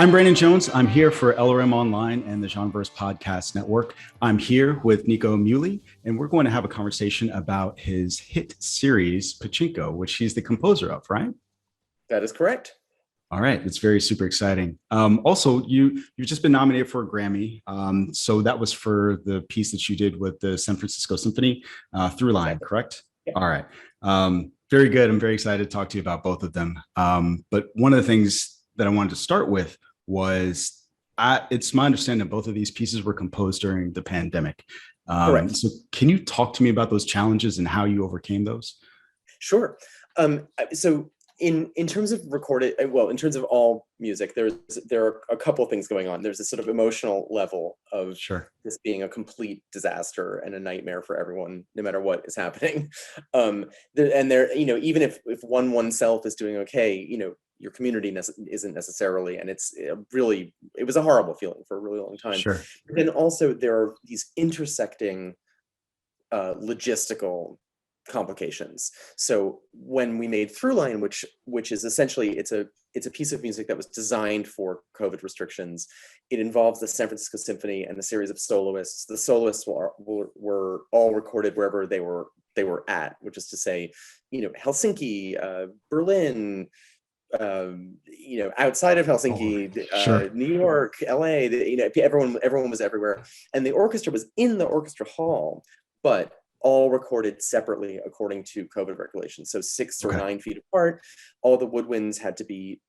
I'm Brandon Jones. I'm here for LRM Online and the GenreVerse Podcast Network. I'm here with Nico Muhly, and we're going to have a conversation about his hit series, Pachinko, which he's the composer of, right? That is correct. All right, it's very super exciting. Also, you've just been nominated for a Grammy. So that was for the piece that you did with the San Francisco Symphony, Throughline, Exactly. correct? Yeah. All right. Very good. I'm very excited to talk to you about both of them. But one of the things that I wanted to start with was it's my understanding that both of these pieces were composed during the pandemic. Correct. So can you talk to me about those challenges and how you overcame those? Sure. So in terms of recorded, well, in terms of all music, there are a couple of things going on. There's a sort of emotional level of Sure. this being a complete disaster and a nightmare for everyone, no matter what is happening. Even if oneself is doing okay, your community isn't necessarily, and it was a horrible feeling for a really long time. Sure. And also there are these intersecting logistical complications. So when we made Throughline, which is essentially it's a piece of music that was designed for COVID restrictions. It involves the San Francisco Symphony and a series of soloists. The soloists were all recorded wherever they were at, which is to say, Helsinki, Berlin, outside of Helsinki, Sure. New York, LA, everyone was everywhere. And the orchestra was in the orchestra hall, but all recorded separately according to COVID regulations. So 6 or 9 feet apart. All the woodwinds had to be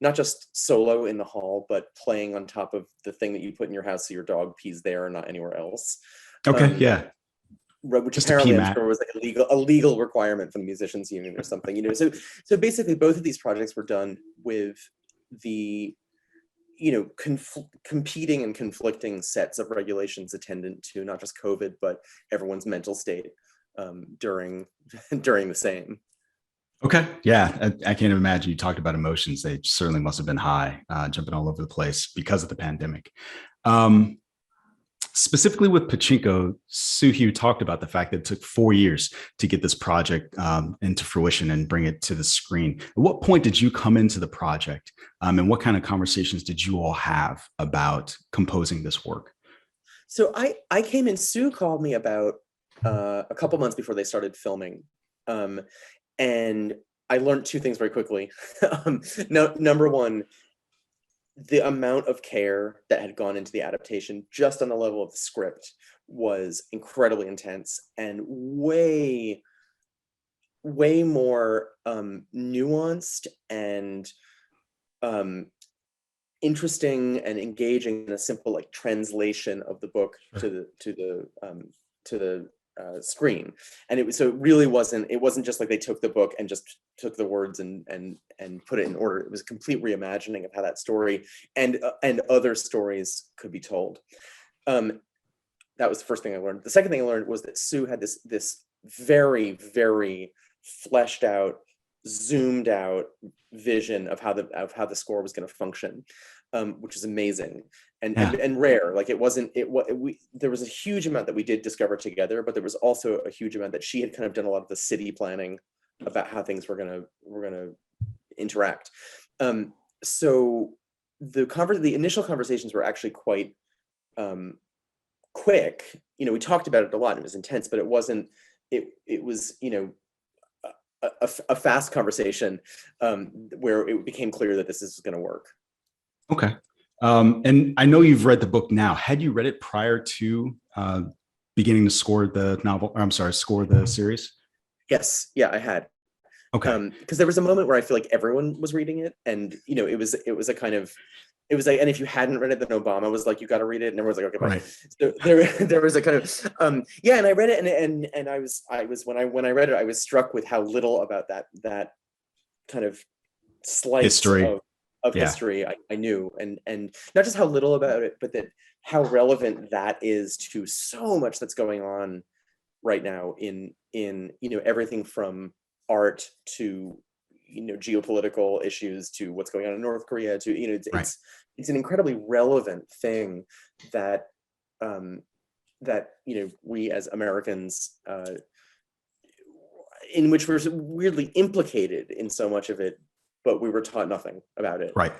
not just solo in the hall, but playing on top of the thing that you put in your house so your dog pees there, not anywhere else. Okay. Yeah. Which Just apparently I'm sure was like a legal requirement from the musicians union or something. So basically both of these projects were done with the competing and conflicting sets of regulations attendant to not just COVID, but everyone's mental state during the same. Okay. Yeah. I can't imagine. You talked about emotions. They certainly must have been high, jumping all over the place because of the pandemic. Specifically with Pachinko, Suhyu talked about the fact that it took 4 years to get this project into fruition and bring it to the screen. At what point did you come into the project, and what kind of conversations did you all have about composing this work? So I came in, Sue called me about a couple months before they started filming. And I learned 2 things very quickly. Number one, the amount of care that had gone into the adaptation just on the level of the script was incredibly intense and way more nuanced and interesting and engaging in a simple translation of the book to the screen. And it really wasn't just like they took the book and just took the words and put it in order. It was a complete reimagining of how that story and other stories could be told. That was the first thing I learned. The second thing I learned was that Sue had this very, very fleshed out, zoomed out vision of how the score was going to function, which is amazing and rare. Like there was a huge amount that we did discover together, but there was also a huge amount that she had kind of done a lot of the city planning about how things were gonna interact. So the initial conversations were actually quite quick. We talked about it a lot and it was intense, but it wasn't. It was a fast conversation where it became clear that this is going to work. Okay. And I know you've read the book now. Had you read it prior to beginning to score the novel? Or, I'm sorry, score the series? Yes. Yeah, I had. Okay. Because there was a moment where I feel like everyone was reading it, and it was a kind of, it was like, and if you hadn't read it, then Obama was like, you got to read it, and everyone's like, okay, right. So there was a kind of yeah, and I read it, and I was when I read it, I was struck with how little about that kind of slice history of history I knew, and not just how little about it, but that how relevant that is to so much that's going on right now in everything from art to geopolitical issues to what's going on in North Korea to it's an incredibly relevant thing that we as Americans in which we're weirdly implicated in so much of it, but we were taught nothing about it. Right.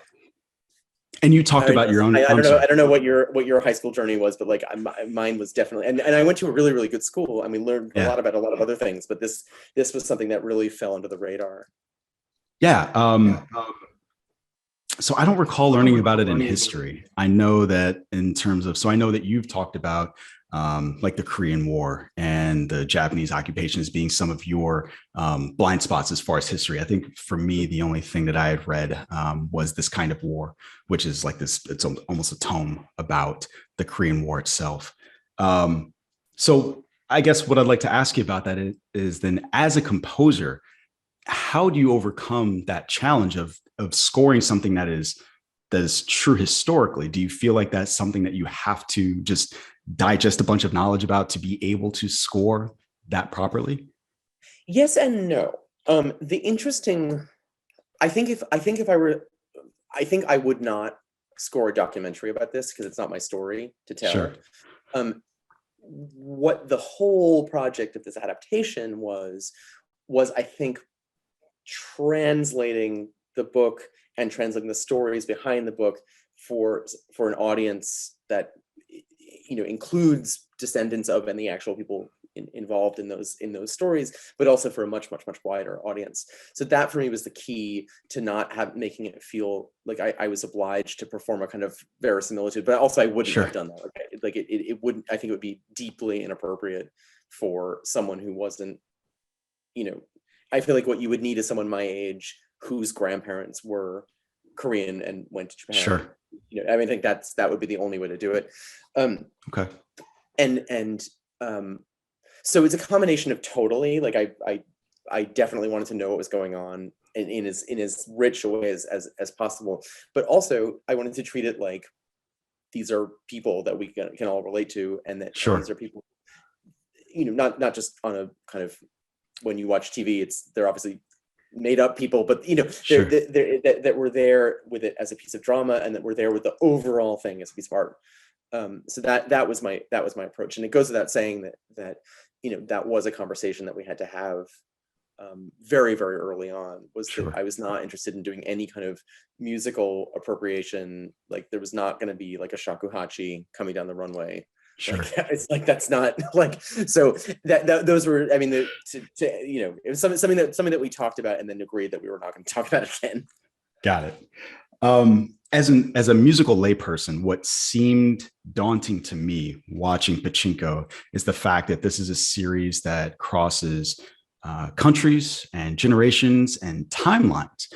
And you talked about your own. I I'm don't know. sorry. I don't know what your high school journey was, but like mine was definitely. And I went to a really, really good school. I mean, learned a Yeah. lot about a lot of other things, but this was something that really fell under the radar. Yeah. So I don't recall learning about it in history. I know that in terms of, so I know that you've talked about like the Korean War and the Japanese occupation as being some of your blind spots as far as history. I think for me, the only thing that I had read was This Kind of War, which is like this, it's almost a tome about the Korean War itself. So I guess what I'd like to ask you about that is then as a composer, how do you overcome that challenge of scoring something that is true historically? Do you feel like that's something that you have to just digest a bunch of knowledge about to be able to score that properly? Yes and no. The interesting, I think if I were, I think I would not score a documentary about this because it's not my story to tell. Sure. What the whole project of this adaptation was I think translating the book and translating the stories behind the book for an audience that includes descendants of and the actual people involved in those stories, but also for a much wider audience. So that for me was the key to not making it feel like I was obliged to perform a kind of verisimilitude, but also I wouldn't have done that. Like it wouldn't. I think it would be deeply inappropriate for someone who wasn't, I feel like what you would need is someone my age whose grandparents were Korean and went to Japan. Sure. I mean, I think that would be the only way to do it. Okay. And so it's a combination of totally, like I definitely wanted to know what was going on in as rich a way as possible, but also I wanted to treat it like these are people that we can all relate to, and that and these are people, not just on a kind of, when you watch TV, they're obviously made up people, but that were there with it as a piece of drama, and that were there with the overall thing as a piece of art. So that was my approach, and it goes without saying that that was a conversation that we had to have very early on. Was that I was not interested in doing any kind of musical appropriation. Like there was not going to be like a shakuhachi coming down the runway. Sure. Like, it's like that's not like, so that those were, I mean, it was something that we talked about and then agreed that we were not going to talk about again. Got it. As a musical layperson, what seemed daunting to me watching Pachinko is the fact that this is a series that crosses countries and generations and timelines.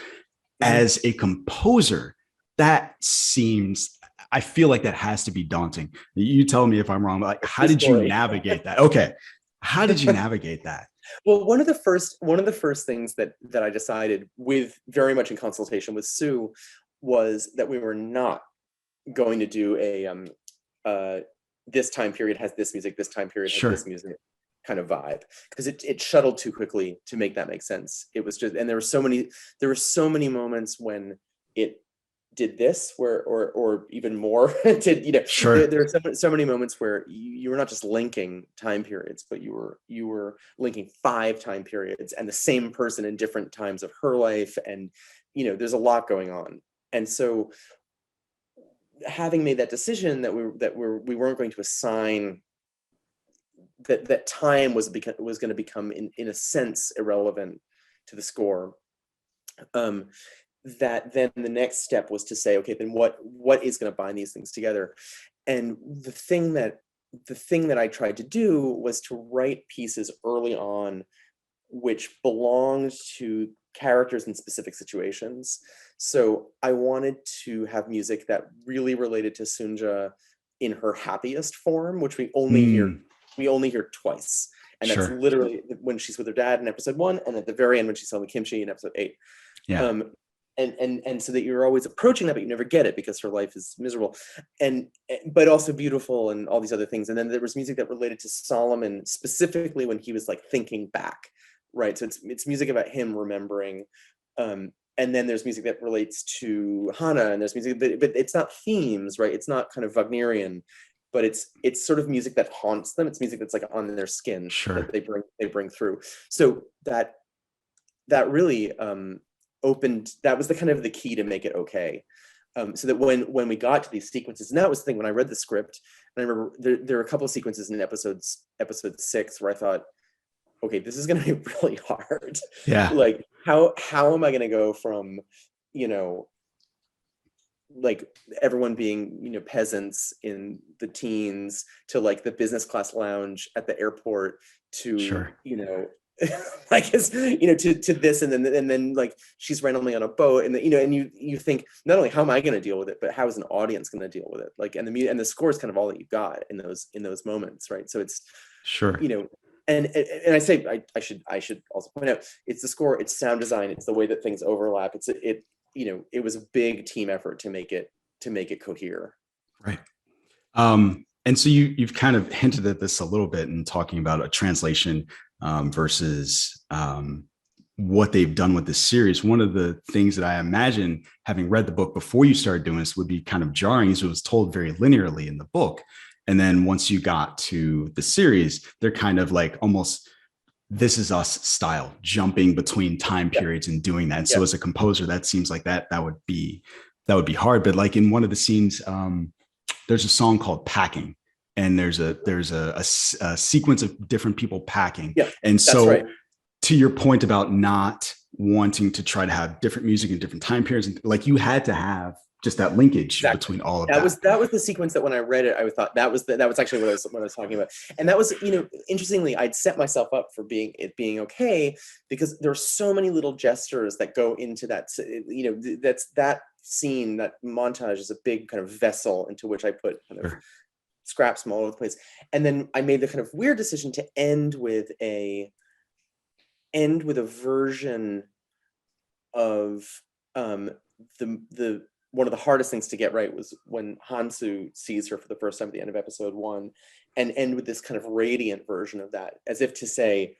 As a composer, that seems, I feel like that has to be daunting. You tell me if I'm wrong. Like, how did you navigate that? Okay, how did you navigate that? Well, one of the first things that I decided, with very much in consultation with Sue, was that we were not going to do a this time period has this music, this time period has this music kind of vibe, because it shuttled too quickly to make that make sense. It was just, and there were so many moments when it did this or even more did, there are so many moments where you were not just linking time periods, but you were linking 5 time periods and the same person in different times of her life, and there's a lot going on. And so having made that decision that we weren't going to assign that time was going to become in a sense irrelevant to the score, that then the next step was to say, okay, then what is going to bind these things together? And the thing that I tried to do was to write pieces early on which belonged to characters in specific situations. So I wanted to have music that really related to Sunja in her happiest form, which we only hear twice. And that's literally when she's with her dad in episode 1, and at the very end when she's selling kimchi in episode 8. Yeah. And so that you're always approaching that, but you never get it because her life is miserable, but also beautiful and all these other things. And then there was music that related to Solomon, specifically when he was like thinking back, right? So it's music about him remembering. And then there's music that relates to Hannah, and there's music, but it's not themes, right? It's not kind of Wagnerian, but it's sort of music that haunts them. It's music that's like on their skin that they bring through. So that really opened, that was the kind of the key to make it okay. so that when we got to these sequences, and that was the thing when I read the script, and I remember there are a couple of sequences in episode 6 where I thought, okay, this is going to be really hard. Yeah. Like, how am I going to go from, like everyone being, peasants in the teens to like the business class lounge at the airport to, Sure. like it's, to this, and then like she's randomly on a boat, and and you think not only how am I going to deal with it, but how is an audience going to deal with it? Like, and the score is kind of all that you've got in those moments, right? So it's, Sure. And I say I should also point out, it's the score, it's sound design, it's the way that things overlap. It was a big team effort to make it cohere. Right. And so you've kind of hinted at this a little bit in talking about a translation versus what they've done with this series. One of the things that I imagine, having read the book before you started doing this, would be kind of jarring, is it was told very linearly in the book. And then once you got to the series, they're kind of like almost This Is Us style, jumping between time periods and doing that. And so as a composer, that seems like that would be hard. But like in one of the scenes, there's a song called Packing, and there's a sequence of different people packing. Yeah, and so right. To your point about not wanting to try to have different music in different time periods, like you had to have just that linkage between all of that. That was the sequence that when I read it, I thought that was actually what I was talking about. And that was, interestingly, I'd set myself up for being okay, because there are so many little gestures that go into that, that's that scene, that montage is a big kind of vessel into which I put kind of scraps from all over the place. And then I made the kind of weird decision to end with a version of the one of the hardest things to get right was when Hansu sees her for the first time at the end of episode 1, and end with this kind of radiant version of that, as if to say,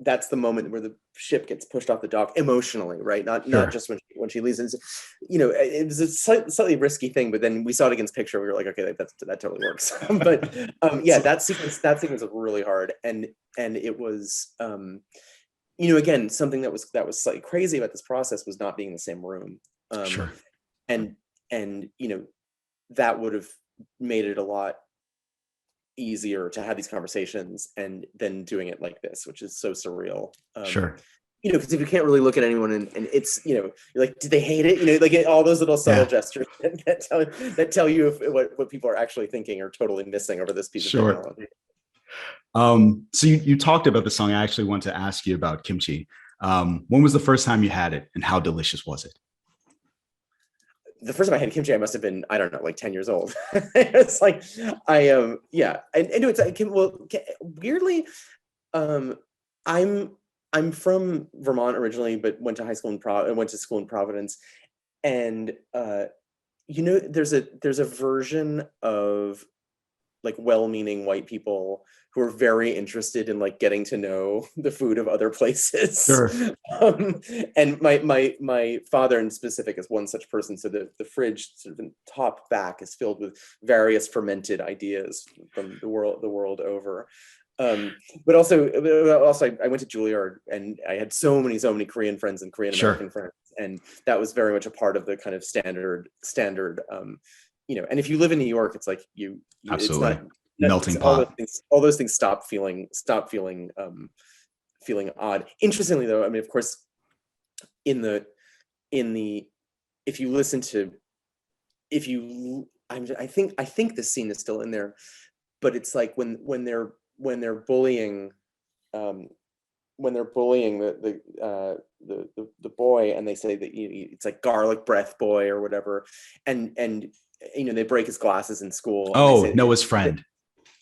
that's the moment where the ship gets pushed off the dock emotionally, right? Not just when she leaves. And it was a slightly risky thing, but then we saw it against picture. We were like, okay, that totally works. But that sequence was really hard, and it was again, something that was slightly crazy about this process was not being in the same room. And that would have made it a lot easier to have these conversations, and then doing it like this, which is so surreal. Because if you can't really look at anyone and it's, you're like, did they hate it? Like all those little subtle gestures that tell you what people are actually thinking or totally missing over this piece of technology. So you talked about the song. I actually want to ask you about kimchi. When was the first time you had it, and how delicious was it? The first time I had kimchi, I must have been, I don't know, like 10 years old. It's like, and it's like, weirdly, I'm from Vermont originally, but went to school in Providence, and there's a version of like well-meaning white people who are very interested in like getting to know the food of other places. And my father in specific is one such person. So the fridge sort of top back is filled with various fermented ideas from the world over. But also I went to Juilliard, and I had so many Korean friends and Korean American friends, and that was very much a part of the kind of standard. And if you live in New York, it's like absolutely. It's not melting pot. All those things stop feeling odd. Interestingly, though, I mean, of course, if you listen to, I think this scene is still in there, but it's like when they're bullying the boy, and they say that it's like garlic breath boy or whatever, and they break his glasses in school. Oh, Noah's friend.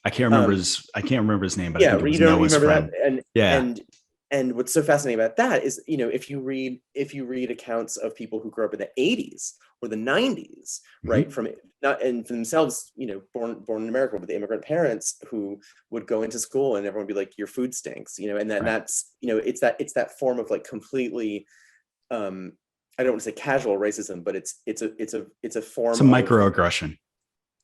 I can't remember his name, but I think it was Noah's friend. And what's so fascinating about that is, if you read accounts of people who grew up in the 80s or the 90s, right, from themselves, born in America with immigrant parents who would go into school and everyone would be like, your food stinks, and then that's, it's that form of like completely, I don't want to say casual racism, but it's a form. It's a microaggression.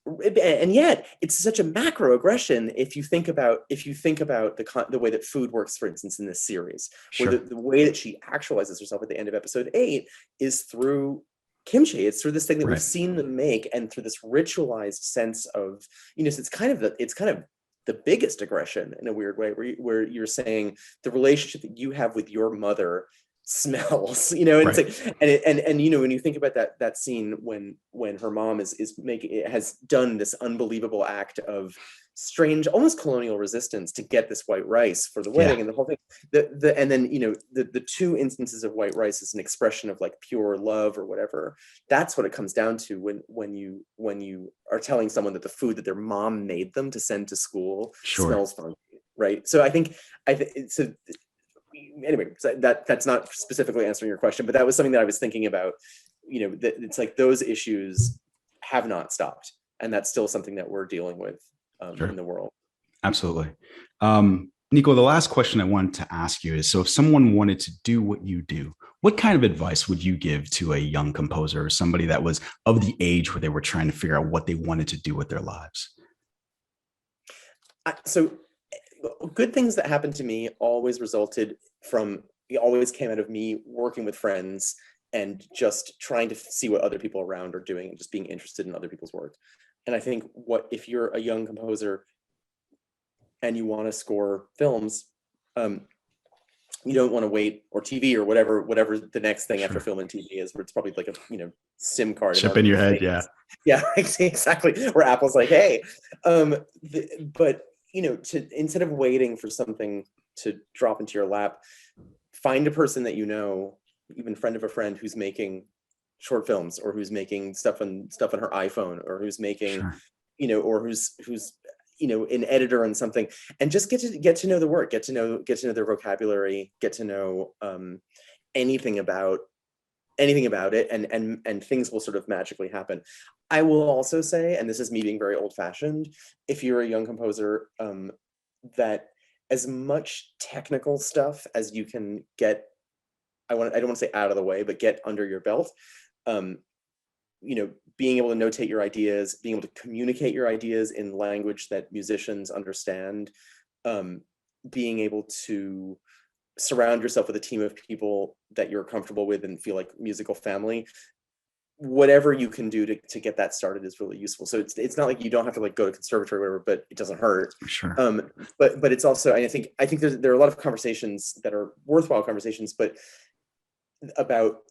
and yet it's such a macro aggression if you think about the way that food works, for instance, in this series, Sure. where the way that she actualizes herself at the end of episode 8 is through kimchi. It's through this thing that Right. we've seen them make, and through this ritualized sense of, so it's kind of the biggest aggression in a weird way, where you're saying the relationship that you have with your mother smells, and Right. it's like, and when you think about that scene when her mom has done this unbelievable act of strange, almost colonial resistance to get this white rice for the wedding, and the whole thing, and then the two instances of white rice is an expression of like pure love or whatever. That's what it comes down to when you are telling someone that the food that their mom made them to send to school smells funky, right? So I think so. Anyway, so that's not specifically answering your question, but that was something that I was thinking about. That it's like those issues have not stopped, and that's still something that we're dealing with in the world. Absolutely. Nico, the last question I wanted to ask you is, so if someone wanted to do what you do, what kind of advice would you give to a young composer or somebody that was of the age where they were trying to figure out what they wanted to do with their lives? So good things that happened to me always came out of me working with friends and just trying to see what other people around are doing and just being interested in other people's work. And I think if you're a young composer and you want to score films, you don't want to wait, or TV or whatever the next thing after film and TV is, where it's probably like a SIM card chip in your head. Yeah, exactly, where Apple's like, hey, but instead of waiting for something to drop into your lap, find a person that even friend of a friend, who's making short films, or who's making stuff on her iPhone, or who's making or who's an editor on something, and just get to know the work, get to know their vocabulary, get to know anything about it, and things will sort of magically happen. I will also say, and this is me being very old-fashioned, if you're a young composer, that as much technical stuff as you can get, I don't want to say out of the way, but get under your belt, being able to notate your ideas, being able to communicate your ideas in language that musicians understand, being able to surround yourself with a team of people that you're comfortable with and feel like musical family. Whatever you can do to get that started is really useful. So it's not like you don't have to like go to conservatory or whatever, but it doesn't hurt. Sure. But it's also, I think there are a lot of conversations that are worthwhile conversations, but about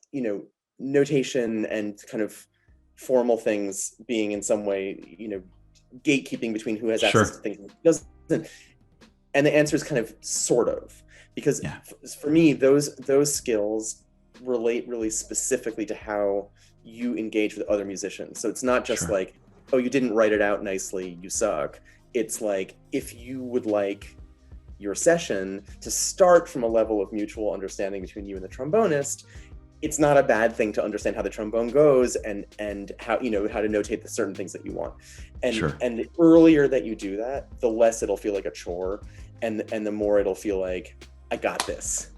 notation and kind of formal things being in some way gatekeeping between who has access to things and who doesn't. And the answer is kind of sort of, because for me those skills relate really specifically to how you engage with other musicians. So it's not just like, oh, you didn't write it out nicely, you suck. It's like, if you would like your session to start from a level of mutual understanding between you and the trombonist, it's not a bad thing to understand how the trombone goes and how how to notate the certain things that you want. And and the earlier that you do that, the less it'll feel like a chore, and the more it'll feel like, I got this.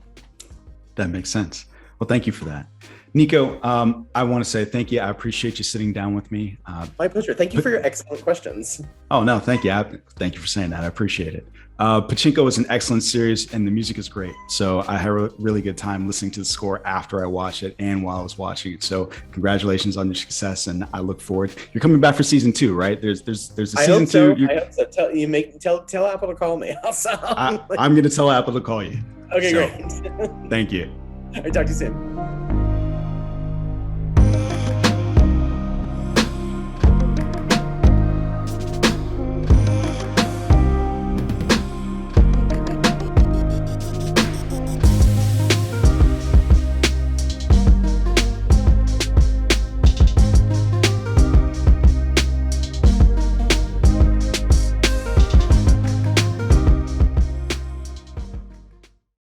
That makes sense. Well, thank you for that. Nico, I want to say thank you. I appreciate you sitting down with me. My pleasure. Thank you for your excellent questions. Oh, no, thank you. Thank you for saying that. I appreciate it. Pachinko is an excellent series and the music is great. So I had a really good time listening to the score after I watched it and while I was watching it. So congratulations on your success, and I look forward. You're coming back for season 2, right? There's a season 2. I hope so. Tell Apple to call me. I'm going to tell Apple to call you. Okay, great. Thank you. All right, talk to you soon.